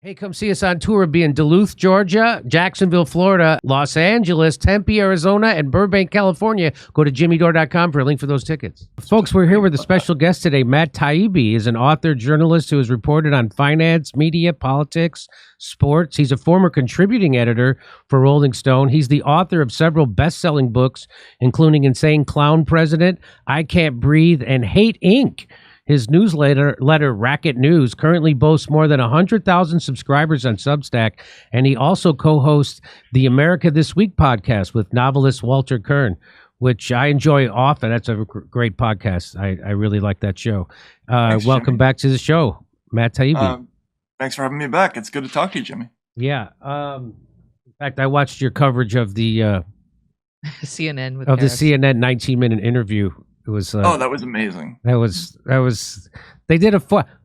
Hey, come see us on tour. We'll be in Duluth, Georgia, Jacksonville, Florida, Los Angeles, Tempe, Arizona, and Burbank, California. Go to jimmydore.com for a link for those tickets. Folks, we're here with a special guest today. Matt Taibbi is an author, journalist who has reported on finance, media, politics, sports. He's a former contributing editor for Rolling Stone. He's the author of several best-selling books, including Insane Clown President, I Can't Breathe, and Hate Inc. His newsletter, Racket News, currently boasts more than 100,000 subscribers on Substack, and he also co-hosts the America This Week podcast with novelist Walter Kern, which I enjoy often. That's a great podcast. I really like that show. Thanks, welcome Jimmy. Back to the show, Matt Taibbi. Thanks for having me back. It's good to talk to you, Jimmy. Yeah. In fact, I watched your coverage of the CNN with the Harris. CNN 19-minute interview. It was that was amazing. That was they did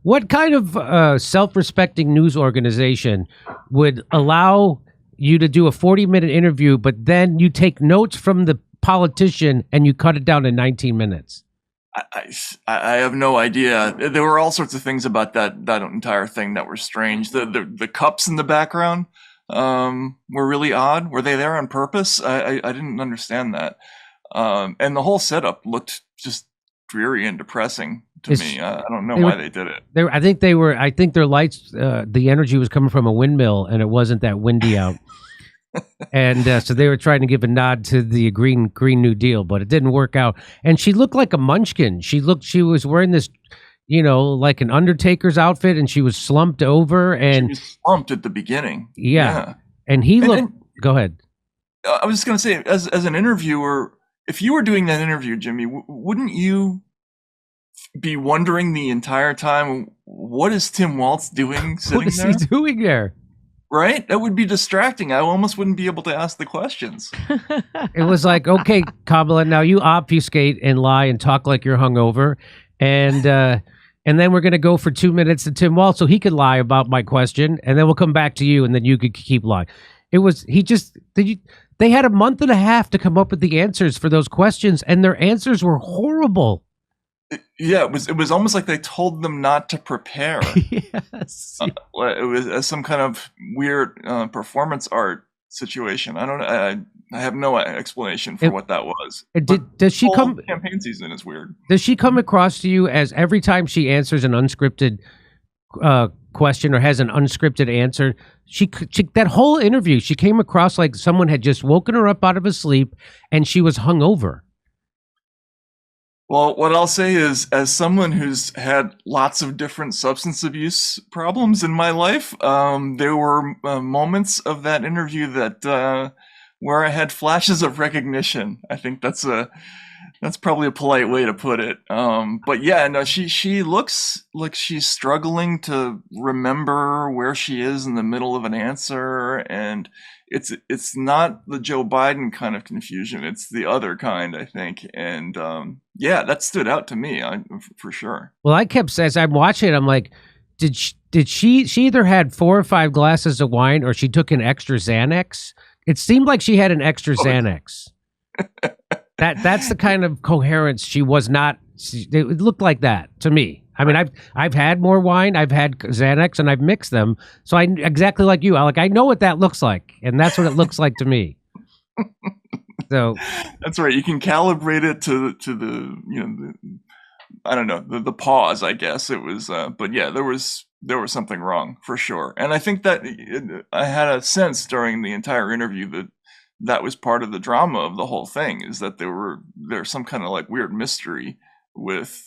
what kind of self-respecting news organization would allow you to do a 40-minute interview, but then you take notes from the politician and you cut it down to 19 minutes? I have no idea. There were all sorts of things about that entire thing that were strange. The cups in the background were really odd. Were they there on purpose? I didn't understand that. And the whole setup looked just dreary and depressing to me. I don't know why they did it. I think their lights, the energy was coming from a windmill, and it wasn't that windy out. And so they were trying to give a nod to the Green New Deal, but it didn't work out. And she looked like a munchkin. She was wearing this, like an Undertaker's outfit, and she was slumped over. And she was slumped at the beginning. Yeah. And he looked. Go ahead. I was just going to say, as an interviewer, if you were doing that interview, Jimmy, wouldn't you be wondering the entire time, what is Tim Walz doing sitting there? What is he doing there? Right? That would be distracting. I almost wouldn't be able to ask the questions. It was like, okay, Kamala, now you obfuscate and lie and talk like you're hungover. And then we're going to go for 2 minutes to Tim Walz so he could lie about my question. And then we'll come back to you and then you could keep lying. They had a month and a half to come up with the answers for those questions, and their answers were horrible. Yeah, it was almost like they told them not to prepare. Yes. It was some kind of weird performance art situation. I don't know. I have no explanation for what that was. Does she come? Campaign season is weird. Does she come across to you as every time she answers an unscripted question or has an unscripted answer, she that whole interview, she came across like someone had just woken her up out of a sleep and she was hungover? Well, what I'll say is, as someone who's had lots of different substance abuse problems in my life, there were moments of that interview that where I had flashes of recognition. I think that's probably a polite way to put it. But yeah, no, she looks like she's struggling to remember where she is in the middle of an answer, and it's not the Joe Biden kind of confusion. It's the other kind, I think. And yeah, that stood out to me for sure. Well, I kept saying, as I'm watching it, I'm like, did she either had 4 or 5 glasses of wine or she took an extra Xanax? It seemed like she had an extra Xanax. That's the kind of coherence she was not. It looked like that to me. I mean, I've had more wine, I've had Xanax, and I've mixed them. So I exactly like you. I know what that looks like, and that's what it looks like to me. So that's right. You can calibrate it to the I don't know, the pause. I guess it was. But yeah, there was something wrong for sure. And I think that I had a sense during the entire interview that was part of the drama of the whole thing, is that there's some kind of like weird mystery with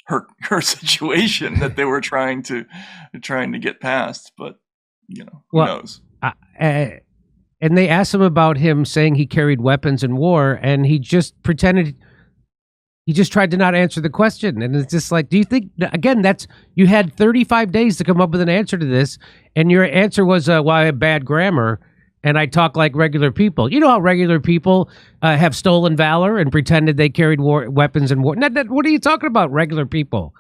her situation that they were trying to get past, but who knows. And they asked him about him saying he carried weapons in war, and he just pretended. He just tried to not answer the question. And it's just like, do you think, again, you had 35 days to come up with an answer to this, and your answer was, well, I have bad grammar, and I talk like regular people. You know how regular people have stolen valor and pretended they carried weapons in war? What are you talking about, regular people?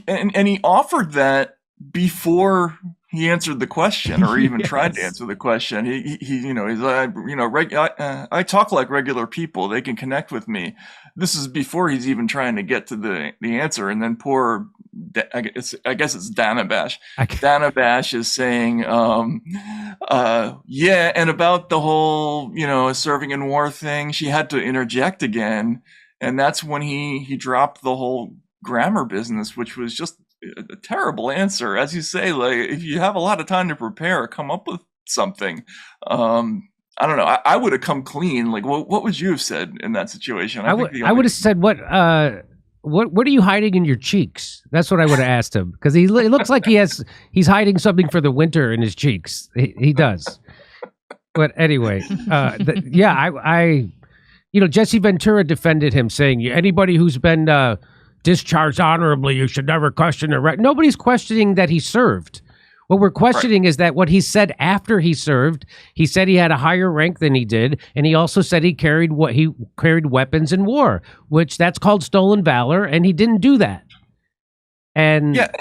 And he offered that before he answered the question, or even Yes. tried to answer the question. I talk like regular people. They can connect with me. This is before he's even trying to get to the answer. And then poor, I guess it's Dana Bash. Dana Bash is saying, yeah, and about the whole, serving in war thing, she had to interject again. And that's when he dropped the whole grammar business, which was just a terrible answer. As you say, like, if you have a lot of time to prepare, come up with something. I don't know. I would have come clean. Like, what would you have said in that situation? I would have said, what are you hiding in your cheeks? That's what I would have asked him, because it looks like he's hiding something for the winter in his cheeks. He does. But anyway, Jesse Ventura defended him, saying anybody who's been discharged honorably, you should never question their right. Nobody's questioning that he served. What we're questioning is that what he said after he served, he said he had a higher rank than he did, and he also said he carried weapons in war, which that's called stolen valor, and he didn't do that. And yeah,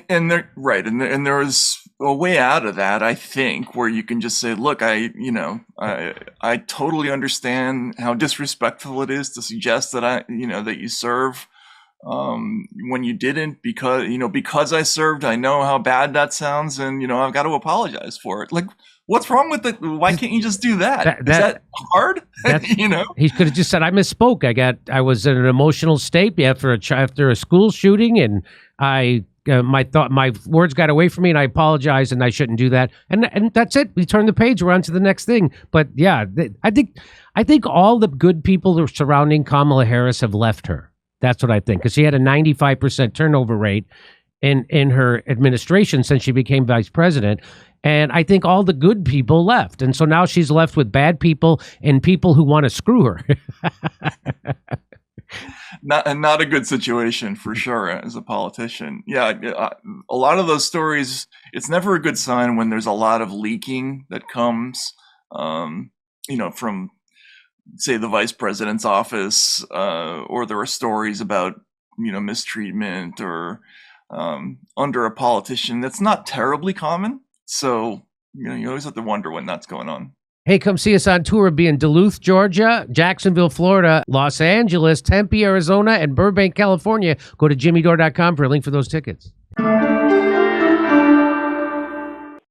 and there was a way out of that, I think, where you can just say, look, I totally understand how disrespectful it is to suggest that that you serve when you didn't, because I served, I know how bad that sounds, and I've got to apologize for it. Like, what's wrong with it? Why can't you just do that? Is that hard? He could have just said, I misspoke. I was in an emotional state after a school shooting, and my words got away from me, and I apologize, and I shouldn't do that. And that's it. We turn the page. We're on to the next thing. But yeah, I think all the good people surrounding Kamala Harris have left her. That's what I think, because she had a 95% turnover rate in her administration since she became vice president. And I think all the good people left. And so now she's left with bad people and people who want to screw her. Not a good situation for sure as a politician. Yeah, a lot of those stories, it's never a good sign when there's a lot of leaking that comes, from, say, the vice president's office, or there are stories about, mistreatment or under a politician. That's not terribly common. So, you always have to wonder when that's going on. Hey, come see us on tour. We'll be in Duluth, Georgia, Jacksonville, Florida, Los Angeles, Tempe, Arizona, and Burbank, California. Go to jimmydore.com for a link for those tickets.